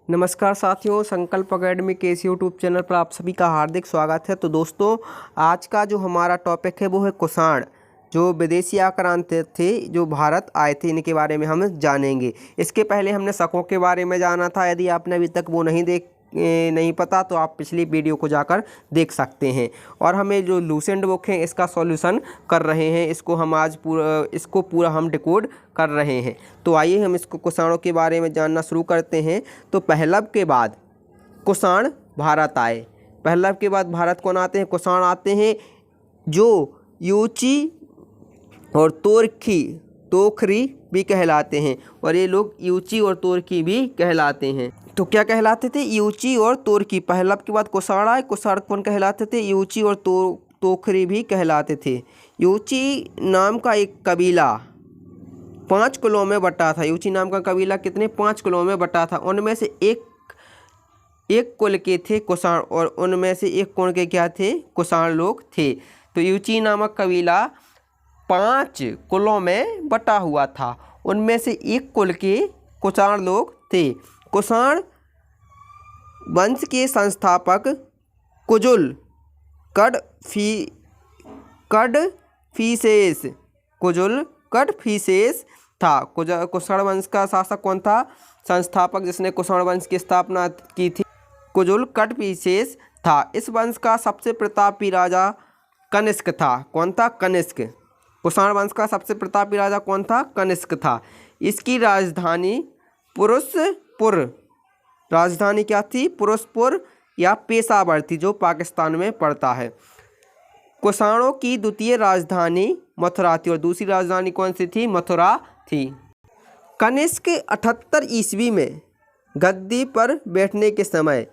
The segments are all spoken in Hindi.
नमस्कार साथियों, संकल्प अकेडमी के इस यूट्यूब चैनल पर आप सभी का हार्दिक स्वागत है। तो दोस्तों, आज का जो हमारा टॉपिक है वो है कुषाण, जो विदेशी आक्रांत थे जो भारत आए थे, इनके बारे में हम जानेंगे। इसके पहले हमने शकों के बारे में जाना था। यदि आपने अभी तक वो नहीं पता तो आप पिछली वीडियो को जाकर देख सकते हैं। और हमें जो लूसेंट बुक है इसका सॉल्यूशन कर रहे हैं। इसको हम आज पूरा हम डिकोड कर रहे हैं। तो आइए हम इसको कुषाणों के बारे में जानना शुरू करते हैं। तो पहलब के बाद कुषाण भारत आए। पहलब के बाद भारत कौन आते हैं? कुषाण आते हैं, जो यूची और तोखरी भी कहलाते हैं। और ये लोग यूची और तोरकी भी कहलाते हैं। तो क्या कहलाते थे? यूची और तोरकी। पहलब के बाद कुषाण आए। कुषाण कौन कहलाते थे? यूची और तोखरी भी कहलाते थे। यूची नाम का एक कबीला 5 कुलों में बटा था। यूची नाम का कबीला कितने? 5 कुलों में बटा था। उनमें से एक कुल के थे कुषाण, और उनमें से एक कुल के क्या थे? कुषाण लोग थे। तो यूची नामक कबीला 5 कुलों में बटा हुआ था। उनमें से एक कुल के कुषाण लोग थे। कुषाण वंश के संस्थापक कुजुल कडफिसेस था। कुषाण वंश का शासक कौन था? संस्थापक जिसने कुषाण वंश की स्थापना की थी, कुजुल कडफिसेस था। इस वंश का सबसे प्रतापी राजा कनिष्क था। कौन था? कनिष्क। कुषाण वंश का सबसे प्रतापी राजा कौन था? कनिष्क था। इसकी राजधानी पुरुषपुर, राजधानी क्या थी? पुरुषपुर या पेशावर थी, जो पाकिस्तान में पड़ता है। कुषाणों की द्वितीय राजधानी मथुरा थी, और दूसरी राजधानी कौन सी थी? मथुरा थी। कनिष्क 78 ईस्वी में गद्दी पर बैठने के समय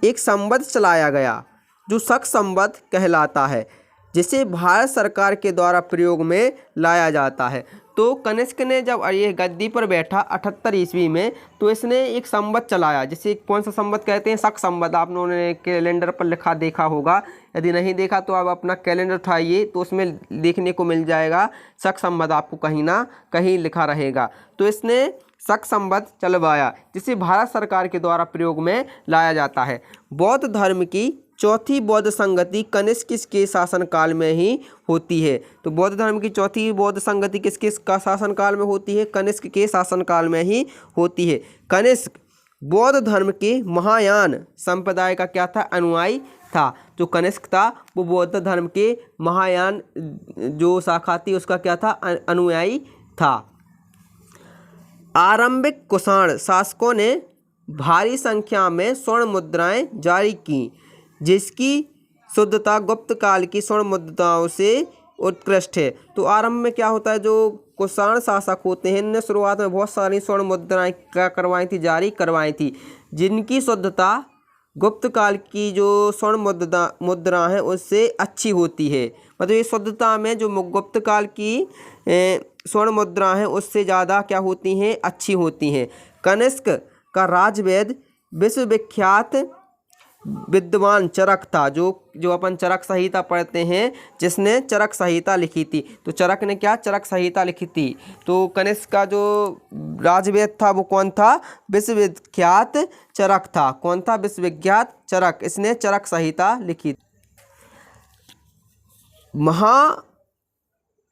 एक संवत चलाया गया, जो शक संवत कहलाता है, जिसे भारत सरकार के द्वारा प्रयोग में लाया जाता है। तो कनिष्क ने जब ये गद्दी पर बैठा 78 ईस्वी में, तो इसने एक संवत चलाया, जिसे कौन सा संवत कहते हैं? शक संवत। आप लोगों ने कैलेंडर पर लिखा देखा होगा। यदि नहीं देखा तो आप अपना कैलेंडर उठाइए, तो उसमें देखने को मिल जाएगा शक संवत, आपको कहीं ना कहीं लिखा रहेगा। तो इसने शक संवत चलवाया, जिसे भारत सरकार के द्वारा प्रयोग में लाया जाता है। बौद्ध धर्म की चौथी बौद्ध संगति कनिष्क के शासनकाल में ही होती है। तो बौद्ध धर्म की चौथी बौद्ध संगति किसके शासनकाल में होती है? कनिष्क के शासनकाल में ही होती है। कनिष्क बौद्ध धर्म के महायान संप्रदाय का क्या था? अनुयायी था। जो कनिष्क था वो बौद्ध धर्म के महायान जो शाखा थी उसका क्या था? अनुयायी था। आरंभिक कुषाण शासकों ने भारी संख्या में स्वर्ण मुद्राएं जारी की, जिसकी शुद्धता गुप्त काल की स्वर्ण मुद्राओं से उत्कृष्ट है। तो आरंभ में क्या होता है? जो कुषाण शासक होते हैं, इनने शुरुआत में बहुत सारी स्वर्ण मुद्राएं क्या करवाई थी? जारी करवाई थी, जिनकी शुद्धता गुप्त काल की जो स्वर्ण मुद्रा है उससे अच्छी होती है। मतलब ये शुद्धता में जो गुप्त काल की स्वर्ण मुद्रा है उससे ज़्यादा क्या होती हैं? अच्छी होती हैं। कनिष्क का राजवैद्य विश्वविख्यात विद्वान चरक था, जो अपन चरक संहिता पढ़ते हैं, जिसने चरक संहिता लिखी थी। तो चरक ने क्या? चरक संहिता लिखी थी। तो कनिष्क का जो राजवैद्य था वो कौन था? विश्वविख्यात चरक था। कौन था? विश्वविख्यात चरक। इसने चरक संहिता लिखी।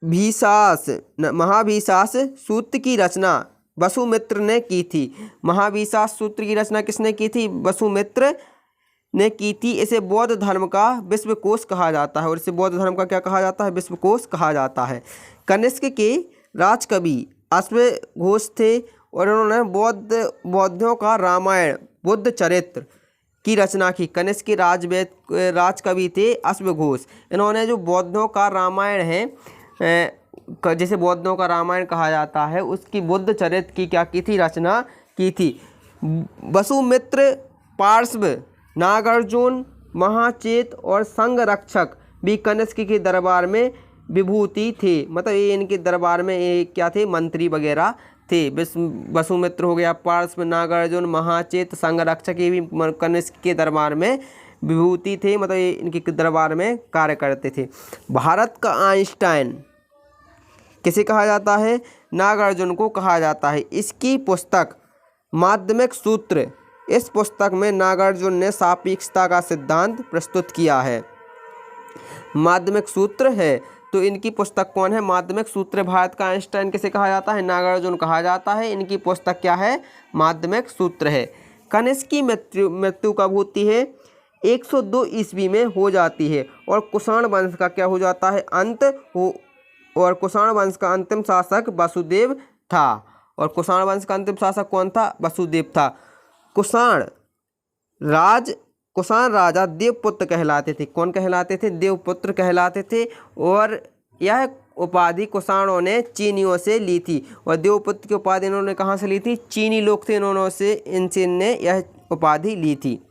महाभिषास सूत्र की रचना वसुमित्र ने की थी। महाभिषास सूत्र की रचना किसने की थी? वसुमित्र ने की थी। इसे बौद्ध धर्म का विश्वकोश कहा जाता है, और इसे बौद्ध धर्म का क्या कहा जाता है? विश्वकोश कहा जाता है। कनिष्क के राजकवि अश्वघोष थे, और उन्होंने बौद्धों का रामायण बुद्ध चरित्र की रचना की। कनिष्क के राजकवि थे अश्वघोष। इन्होंने जो बौद्धों का रामायण है, जिसे बौद्धों का रामायण कहा जाता है, उसकी बुद्ध चरित्र की क्या की थी? रचना की थी। वसुमित्र पार्श्व नागार्जुन, महाचेत और संघरक्षक भी कनिष्क के दरबार में विभूति थे। मतलब ये इनके दरबार में ये क्या थे? मंत्री वगैरह थे। वसुमित्र हो गया, पार्श्व, नागार्जुन, महाचेत, संघरक्षक, ये भी कनिष्क के दरबार में विभूति थे। मतलब ये इनके दरबार में कार्य करते थे। भारत का आइंस्टाइन किसे कहा जाता है? नागार्जुन को कहा जाता है। इसकी पुस्तक माध्यमिक सूत्र इस पुस्तक में नागार्जुन ने सापेक्षता का सिद्धांत प्रस्तुत किया है। माध्यमिक सूत्र है, तो इनकी पुस्तक कौन है? माध्यमिक सूत्र। भारत का आइंस्टाइन किसे कहा जाता है? नागार्जुन कहा जाता है। इनकी पुस्तक क्या है? माध्यमिक सूत्र है। कनिष्क की मृत्यु कब होती है? 102 ईस्वी में हो जाती है। और कुषाण वंश का क्या हो जाता है? अंत हो। और कुषाण वंश का अंतिम शासक वसुदेव था। और कुषाण वंश का अंतिम शासक कौन था? वसुदेव था। कुषाण राजा देवपुत्र कहलाते थे। कौन कहलाते थे? देवपुत्र कहलाते थे। और यह उपाधि कुषाणों ने चीनियों से ली थी। और देवपुत्र की उपाधि इन्होंने कहाँ से ली थी? चीनी लोग थे, इनसे यह उपाधि ली थी।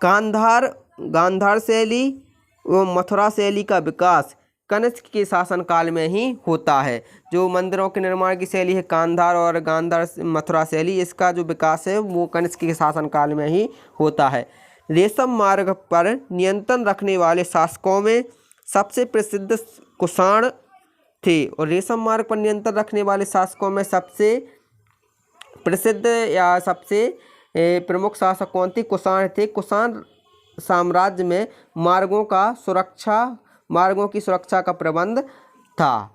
गांधार शैली व मथुरा शैली का विकास कनिष्क के शासनकाल में ही होता है। जो मंदिरों के निर्माण की शैली है गांधार और मथुरा शैली, इसका जो विकास है वो कनिष्क के शासनकाल में ही होता है। रेशम मार्ग पर नियंत्रण रखने वाले शासकों में सबसे प्रसिद्ध कुषाण थे। और रेशम मार्ग पर नियंत्रण रखने वाले शासकों में सबसे प्रसिद्ध या सबसे प्रमुख शासक कौन थे? कुषाण थे। कुषाण साम्राज्य में मार्गों की सुरक्षा का प्रबंध था।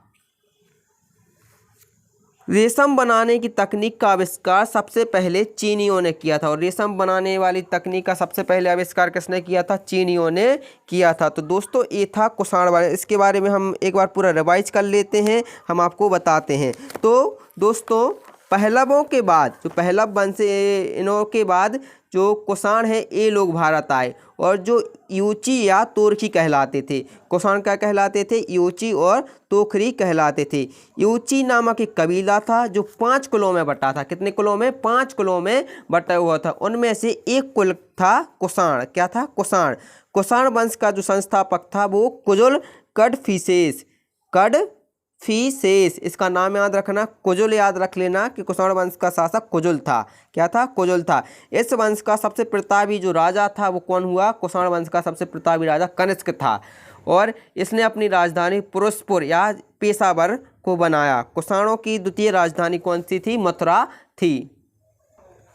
रेशम बनाने की तकनीक का आविष्कार सबसे पहले चीनियों ने किया था। और रेशम बनाने वाली तकनीक का सबसे पहले आविष्कार किसने किया था? चीनियों ने किया था। तो दोस्तों ये था कुषाण वाले। इसके बारे में हम एक बार पूरा रिवाइज कर लेते हैं, हम आपको बताते हैं। तो दोस्तों पहलवों के बाद, जो पहलव वंश इनों के बाद जो कुषाण है ये लोग भारत आए। और जो यूची या तोरखी कहलाते थे। कुषाण क्या कहलाते थे? यूची और तोखरी कहलाते थे। यूची नामक एक कबीला था जो 5 कुलों में बटा था। कितने कुलों में? 5 कुलों में बटा हुआ था। उनमें से एक कुल था कुषाण। क्या था? कुषाण। कुषाण वंश का जो संस्थापक था वो कुजुल कडफिसेस। इसका नाम याद रखना, कुजुल याद रख लेना कि कुषाण वंश का शासक कुजुल था। क्या था? कुजुल था। इस वंश का सबसे प्रतापी जो राजा था वो कौन हुआ? कुषाण वंश का सबसे प्रतापी राजा कनिष्क था। और इसने अपनी राजधानी पुरुषपुर या पेशावर को बनाया। कुषाणों की द्वितीय राजधानी कौन सी थी? मथुरा थी।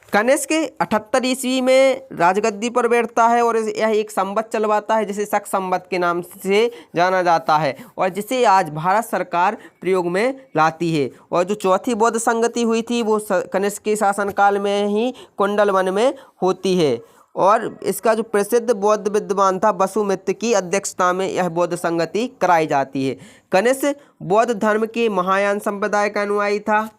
कनिष्क 78 ईस्वी में राजगद्दी पर बैठता है और यह एक संवत चलवाता है जिसे शक संवत के नाम से जाना जाता है और जिसे आज भारत सरकार प्रयोग में लाती है। और जो चौथी बौद्ध संगति हुई थी वो कनिष्क के शासनकाल में ही कुंडलवन में होती है। और इसका जो प्रसिद्ध बौद्ध विद्वान था वसुमित्र की अध्यक्षता में यह बौद्ध संगति कराई जाती है। कनिष्क बौद्ध धर्म के महायान संप्रदाय का अनुयायी था।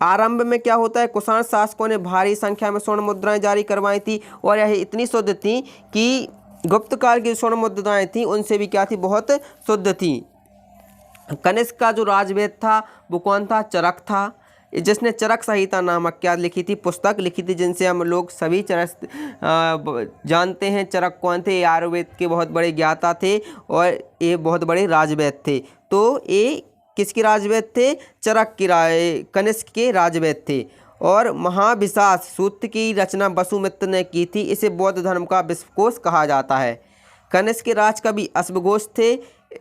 आरंभ में क्या होता है? कुषाण शासकों ने भारी संख्या में स्वर्ण मुद्राएं जारी करवाई थी और यह इतनी शुद्ध थी कि गुप्त काल की स्वर्ण मुद्राएं थी उनसे भी क्या थी? बहुत शुद्ध थी। कनिष्क का जो राजवेद था वो कौन था? चरक था, जिसने चरक संहिता नामक क्या लिखी थी? पुस्तक लिखी थी, जिनसे हम लोग सभी जानते हैं। चरक कौन थे? आयुर्वेद के बहुत बड़े ज्ञाता थे और ये बहुत बड़े राजवेद थे। तो ये किसके राजवेद थे? चरक की कनिष्क के राजवेद थे। और महाविशास सूत्र की रचना वसुमित्र ने की थी। इसे बौद्ध धर्म का विश्वकोश कहा जाता है। कनिष्क के राजकवि अश्वघोष थे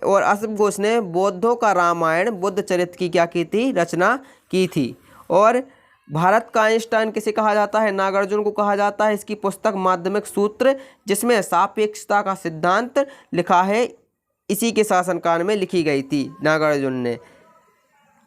और अश्वघोष ने बौद्धों का रामायण बुद्ध चरित्र की क्या की थी? रचना की थी। और भारत का आइंस्टाइन किसे कहा जाता है? नागार्जुन को कहा जाता है। इसकी पुस्तक माध्यमिक सूत्र, जिसमें सापेक्षता का सिद्धांत लिखा है, इसी के शासनकाल में लिखी गई थी नागार्जुन ने।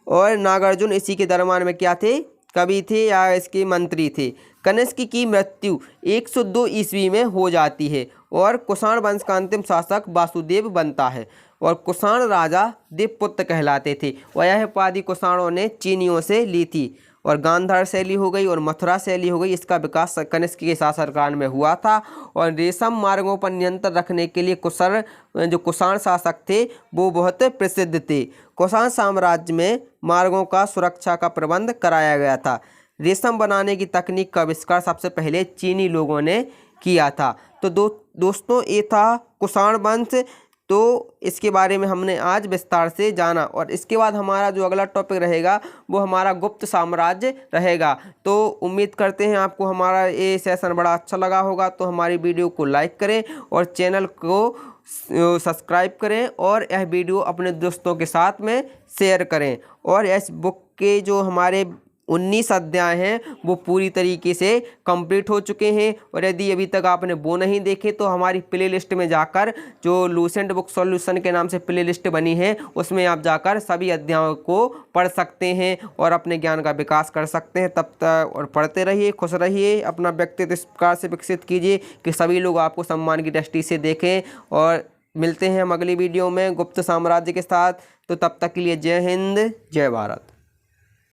और नागार्जुन इसी के दरबार में क्या थे? कवि थे या इसके मंत्री थे। कनिष्क की मृत्यु 102 ईस्वी में हो जाती है और कुषाण वंश का अंतिम शासक वासुदेव बनता है। और कुषाण राजा देवपुत्र कहलाते थे और यह उपाधि कुषाणों ने चीनियों से ली थी। और गांधार शैली हो गई और मथुरा शैली हो गई, इसका विकास कनिष्क के शासनकाल में हुआ था। और रेशम मार्गों पर नियंत्रण रखने के लिए कुषाण शासक थे वो बहुत प्रसिद्ध थे। कुषाण साम्राज्य में मार्गों का सुरक्षा का प्रबंध कराया गया था। रेशम बनाने की तकनीक का आविष्कार सबसे पहले चीनी लोगों ने किया था। तो दोस्तों ये था कुषाण वंश। तो इसके बारे में हमने आज विस्तार से जाना और इसके बाद हमारा जो अगला टॉपिक रहेगा वो हमारा गुप्त साम्राज्य रहेगा। तो उम्मीद करते हैं आपको हमारा ये सेशन बड़ा अच्छा लगा होगा। तो हमारी वीडियो को लाइक करें और चैनल को सब्सक्राइब करें और यह वीडियो अपने दोस्तों के साथ में शेयर करें। और इस बुक के जो हमारे 19 अध्याय हैं वो पूरी तरीके से कंप्लीट हो चुके हैं। और यदि अभी तक आपने वो नहीं देखे तो हमारी प्लेलिस्ट में जाकर, जो लूसेंट बुक सॉल्यूशन के नाम से प्लेलिस्ट बनी है, उसमें आप जाकर सभी अध्यायों को पढ़ सकते हैं और अपने ज्ञान का विकास कर सकते हैं। तब तक और पढ़ते रहिए, खुश रहिए, अपना व्यक्तित्व इस प्रकार से विकसित कीजिए कि सभी लोग आपको सम्मान की दृष्टि से देखें। और मिलते हैं हम अगली वीडियो में गुप्त साम्राज्य के साथ। तो तब तक के लिए जय हिंद, जय भारत।